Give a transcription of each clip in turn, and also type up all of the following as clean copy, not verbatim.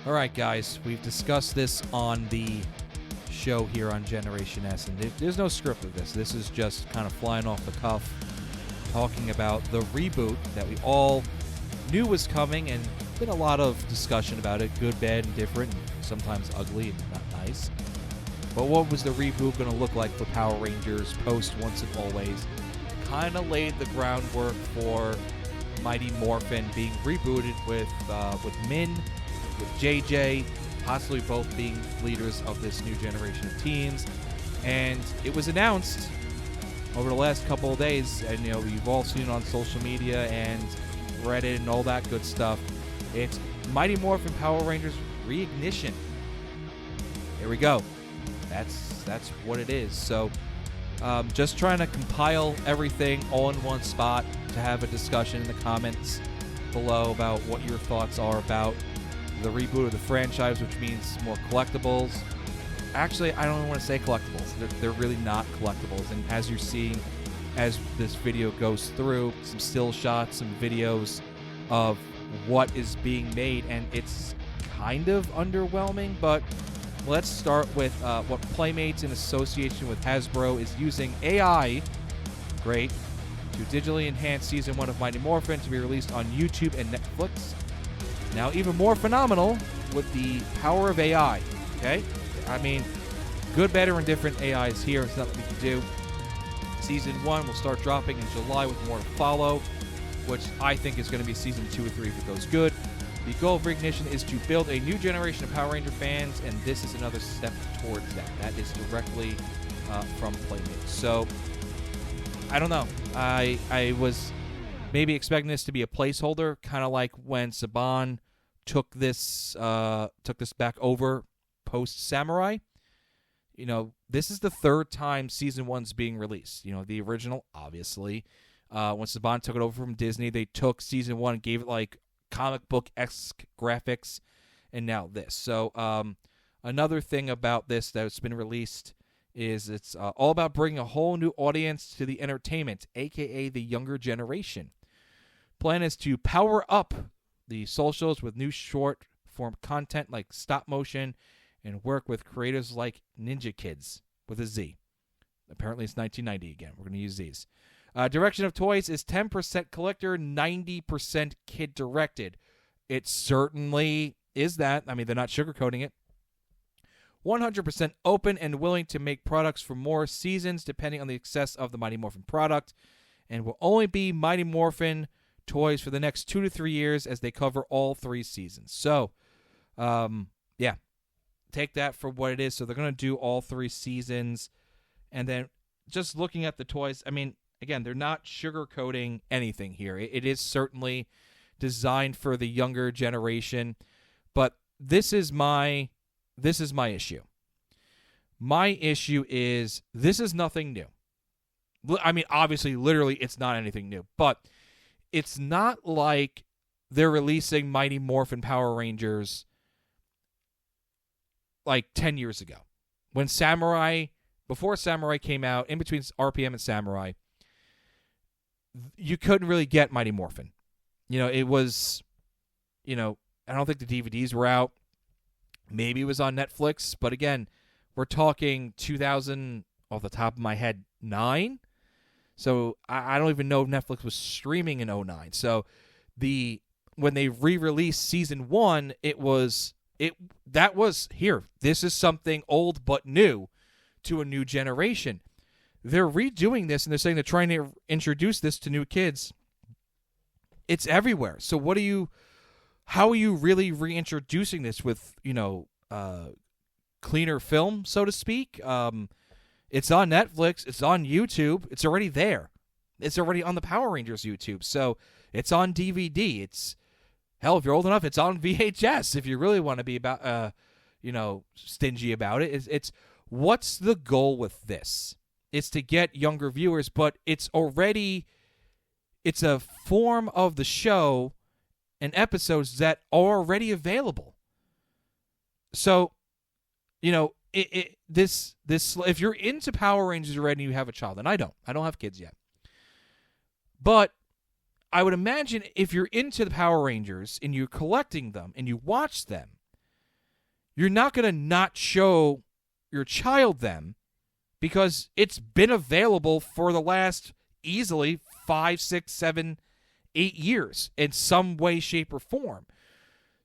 All right, guys, we've discussed this on the show here on Generation S, and there's no script of this. This is just kind of flying off the cuff, talking about the reboot that we all knew was coming, and been a lot of discussion about it, good, bad, and different, and sometimes ugly and not nice. But what was the reboot going to look like for Power Rangers post Once and Always? Kind of laid the groundwork for Mighty Morphin being rebooted with Min, with JJ, possibly both being leaders of this new generation of teams. And it was announced over the last couple of days, and you've all seen it on social media and Reddit and all that good stuff. It's Mighty Morphin Power Rangers Reignition. Here we go. That's what it is. So just trying to compile everything all in one spot to have a discussion in the comments below about what your thoughts are about the reboot of the franchise, which means more collectibles. Actually, I don't even want to say collectibles. They're really not collectibles. And as you're seeing, as this video goes through, some still shots, some videos of what is being made, and it's kind of underwhelming, but let's start with what Playmates in association with Hasbro is using AI, great, to digitally enhance Season 1 of Mighty Morphin to be released on YouTube and Netflix. Now, even more phenomenal with the power of AI, okay? I mean, good, better, and different AI is here. It's nothing we can do. Season 1 will start dropping in July with more to follow, which I think is going to be Season 2 or 3 if it goes good. The goal of Reignition is to build a new generation of Power Ranger fans, and this is another step towards that. That is directly from Playmates. So, I don't know. I was maybe expecting this to be a placeholder, kind of like when Saban took this back over post Samurai. This is the third time Season 1's being released. The original, obviously. When Saban took it over from Disney, they took Season 1 and gave it like comic book-esque graphics, and now this. So another thing about this that's been released is it's all about bringing a whole new audience to the entertainment, a.k.a. the younger generation. Plan is to power up the socials with new short-form content like stop motion and work with creators like Ninja Kids with a Z. Apparently it's 1990 again. We're going to use these. Direction of toys is 10% collector, 90% kid-directed. It certainly is that. I mean, they're not sugarcoating it. 100% open and willing to make products for more seasons depending on the success of the Mighty Morphin product, and will only be Mighty Morphin toys for the next 2 to 3 years as they cover all 3 seasons. So, yeah, take that for what it is. So they're going to do all 3 seasons, and then just looking at the toys, I mean, again, they're not sugarcoating anything here. It is certainly designed for the younger generation, but this is my issue. My issue is this is nothing new. I mean, obviously, literally, it's not anything new, but it's not like they're releasing Mighty Morphin Power Rangers like 10 years ago. Before Samurai came out, in between RPM and Samurai, you couldn't really get Mighty Morphin. It was, I don't think the DVDs were out. Maybe it was on Netflix, but again, we're talking 2000, off the top of my head, 9. So I don't even know if Netflix was streaming in 09. So when they re-released Season 1, that was here. This is something old but new to a new generation. They're redoing this, and they're saying they're trying to introduce this to new kids. It's everywhere. So how are you really reintroducing this with, cleaner film, so to speak? It's on Netflix. It's on YouTube. It's already there. It's already on the Power Rangers YouTube. So it's on DVD. Hell, if you're old enough, it's on VHS if you really want to be about, stingy about it. It's what's the goal with this? It's to get younger viewers, but it's a form of the show and episodes that are already available. So, this if you're into Power Rangers already and you have a child, and I don't have kids yet, but I would imagine if you're into the Power Rangers and you're collecting them and you watch them, you're not going to not show your child them because it's been available for the last easily 5, 6, 7, 8 years in some way, shape, or form.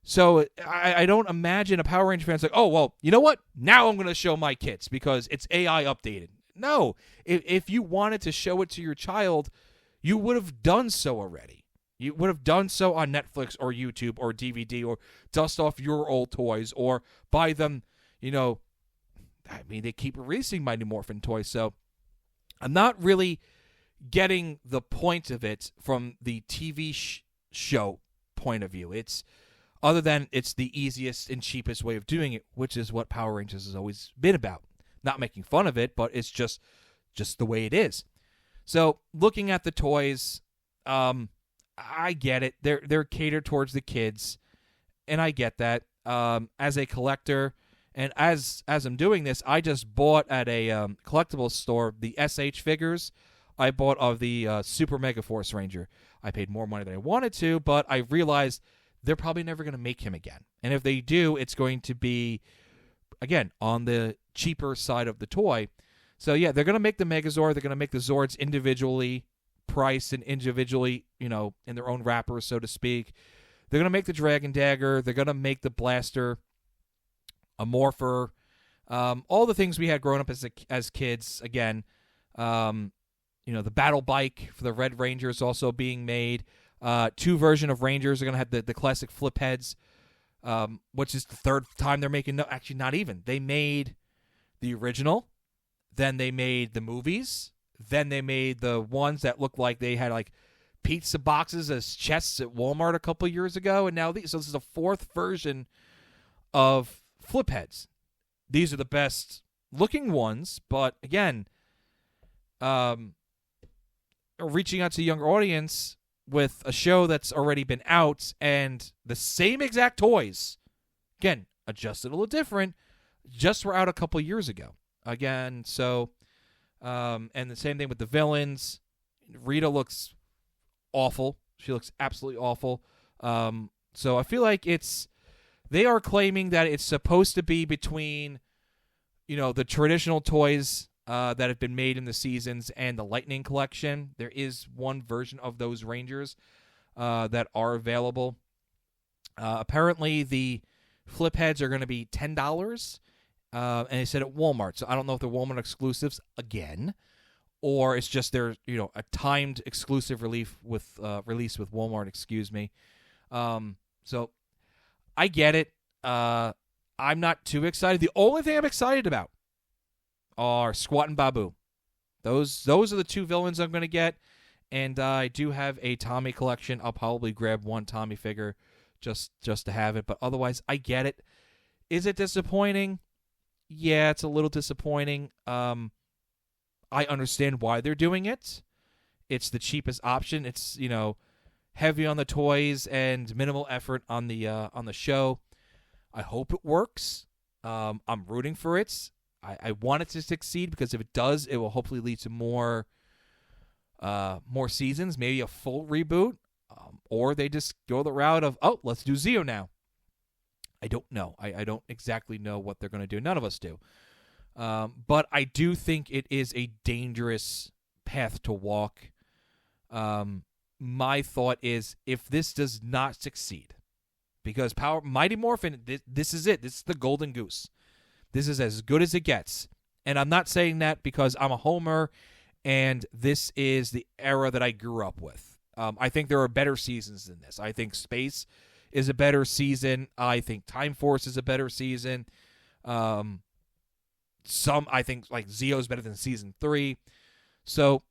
So I don't imagine a Power Ranger fan's like, oh, well, you know what? Now I'm going to show my kids because it's AI updated. No. If you wanted to show it to your child, you would have done so already. You would have done so on Netflix or YouTube or DVD or dust off your old toys or buy them, I mean, they keep releasing Mighty Morphin toys. So I'm not really getting the point of it from the TV show point of view. Other than it's the easiest and cheapest way of doing it, which is what Power Rangers has always been about. Not making fun of it, but it's just the way it is. So looking at the toys, I get it. They're catered towards the kids, and I get that. As a collector, and as I'm doing this, I just bought at a collectibles store the SH figures. I bought of the Super Mega Force Ranger. I paid more money than I wanted to, but I realized they're probably never going to make him again. And if they do, it's going to be, again, on the cheaper side of the toy. So, yeah, they're going to make the Megazord. They're going to make the Zords individually priced and individually, in their own wrappers, so to speak. They're going to make the Dragon Dagger. They're going to make the Blaster, a Morpher, all the things we had growing up as kids. Again, the Battle Bike for the Red Ranger is also being made. 2 version of Rangers are going to have the classic flip heads, which is the 3rd time they're making. No, actually, not even. They made the original, then they made the movies, then they made the ones that looked like they had like pizza boxes as chests at Walmart a couple years ago, and now so this is a 4th version of flip heads. These are the best looking ones, but again, reaching out to a younger audience with a show that's already been out and the same exact toys, again, adjusted a little different, just were out a couple years ago. Again, so, and the same thing with the villains. Rita looks awful. She looks absolutely awful. So I feel like they are claiming that it's supposed to be between, the traditional toys that have been made in the seasons and the Lightning Collection. There is one version of those Rangers that are available. Apparently, the flip heads are going to be $10, and they said at Walmart. So I don't know if they're Walmart exclusives again, or it's just their a timed exclusive release with Walmart. Excuse me. So I get it. I'm not too excited. The only thing I'm excited about are Squat and Babu. Those are the 2 villains I'm going to get, and I do have a Tommy collection. I'll probably grab one Tommy figure just to have it, but otherwise I get it. Is it disappointing? Yeah, it's a little disappointing. I understand why they're doing it. It's the cheapest option. It's heavy on the toys and minimal effort on the show. I hope it works. I'm rooting for it. I want it to succeed because if it does, it will hopefully lead to more seasons, maybe a full reboot, or they just go the route of, let's do Zeo now. I don't know. I don't exactly know what they're going to do. None of us do. But I do think it is a dangerous path to walk. My thought is if this does not succeed, because Mighty Morphin, this is it. This is the golden goose. This is as good as it gets. And I'm not saying that because I'm a homer and this is the era that I grew up with. I think there are better seasons than this. I think Space is a better season. I think Time Force is a better season. I think like Zeo is better than season 3. So,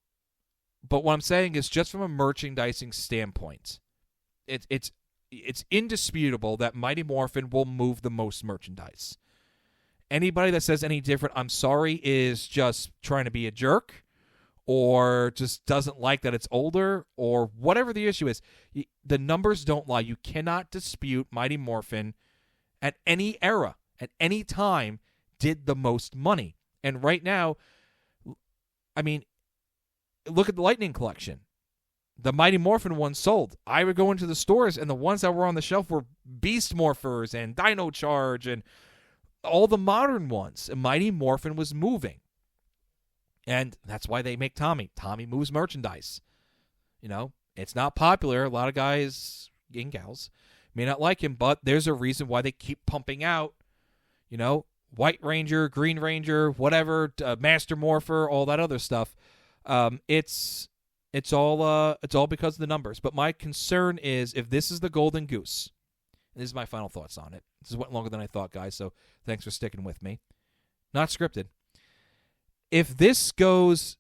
but what I'm saying is just from a merchandising standpoint, it's indisputable that Mighty Morphin will move the most merchandise. Anybody that says any different, I'm sorry, is just trying to be a jerk or just doesn't like that it's older or whatever the issue is. The numbers don't lie. You cannot dispute Mighty Morphin at any era, at any time, did the most money. And right now, I mean, look at the Lightning Collection. The Mighty Morphin ones sold. I would go into the stores, and the ones that were on the shelf were Beast Morphers and Dino Charge and all the modern ones. Mighty Morphin was moving. And that's why they make Tommy. Tommy moves merchandise. You know, it's not popular. A lot of guys and gals may not like him, but there's a reason why they keep pumping out, you know, White Ranger, Green Ranger, whatever, Master Morpher, all that other stuff. It's all because of the numbers. But my concern is if this is the golden goose, and this is my final thoughts on it. This went longer than I thought, guys, so thanks for sticking with me. Not scripted. If this does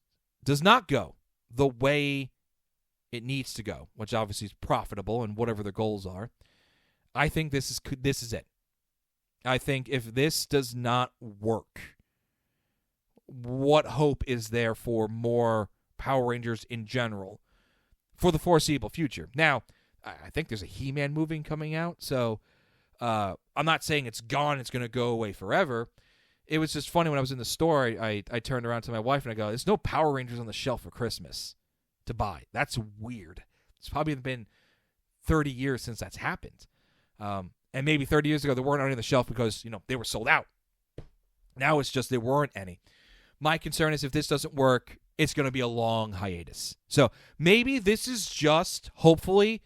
not go the way it needs to go, which obviously is profitable and whatever their goals are, I think this is it. I think if this does not work, what hope is there for more Power Rangers in general for the foreseeable future? Now, I think there's a He-Man movie coming out, so I'm not saying it's gone, it's going to go away forever. It was just funny when I was in the store, I turned around to my wife and I go, there's no Power Rangers on the shelf for Christmas to buy. That's weird. It's probably been 30 years since that's happened. And maybe 30 years ago, there weren't any on the shelf because, you know, they were sold out. Now it's just there weren't any. My concern is if this doesn't work, it's going to be a long hiatus. So maybe this is just, hopefully,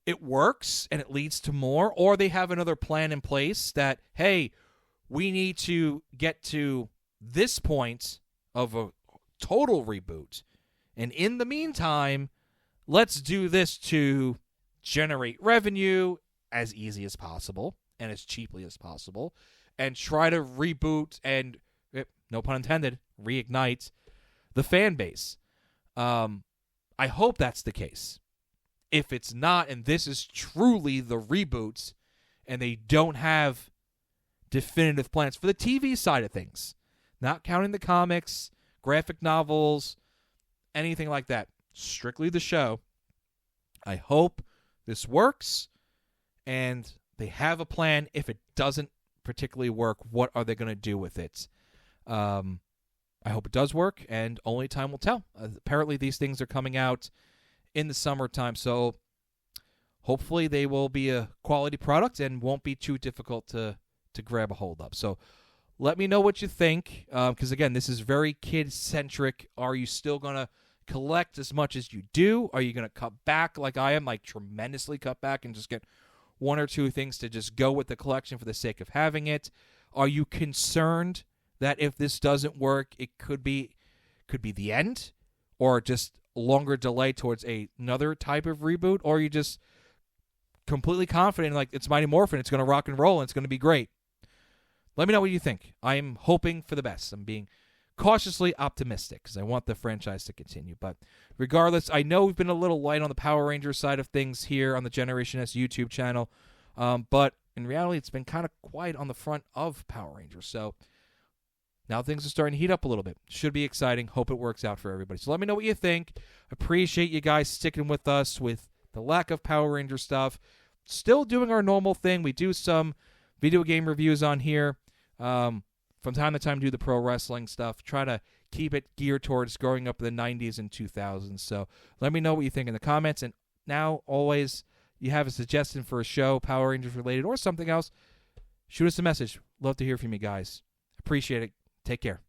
it works and it leads to more, or they have another plan in place that, hey, we need to get to this point of a total reboot. And in the meantime, let's do this to generate revenue as easy as possible and as cheaply as possible and try to reboot and, no pun intended, reignite the fan base. I hope that's the case. If it's not, and this is truly the reboot, and they don't have definitive plans for the TV side of things, not counting the comics, graphic novels, anything like that, strictly the show, I hope this works, and they have a plan. If it doesn't particularly work, what are they going to do with it? I hope it does work, and only time will tell. Apparently, these things are coming out in the summertime, so hopefully they will be a quality product and won't be too difficult to grab a hold of. So let me know what you think, because, again, this is very kid-centric. Are you still going to collect as much as you do? Are you going to cut back like I am, like tremendously cut back and just get one or two things to just go with the collection for the sake of having it? Are you concerned that if this doesn't work, it could be the end, or just a longer delay towards another type of reboot? Or are you just completely confident, like it's Mighty Morphin, it's going to rock and roll, and it's going to be great? Let me know what you think. I am hoping for the best. I'm being cautiously optimistic because I want the franchise to continue. But regardless, I know we've been a little light on the Power Rangers side of things here on the Generation S YouTube channel, but in reality, it's been kind of quiet on the front of Power Rangers. So now things are starting to heat up a little bit. Should be exciting. Hope it works out for everybody. So let me know what you think. Appreciate you guys sticking with us with the lack of Power Ranger stuff. Still doing our normal thing. We do some video game reviews on here. From time to time, do the pro wrestling stuff. Try to keep it geared towards growing up in the 90s and 2000s. So let me know what you think in the comments. And now, always, you have a suggestion for a show, Power Rangers related, or something else, shoot us a message. Love to hear from you guys. Appreciate it. Take care.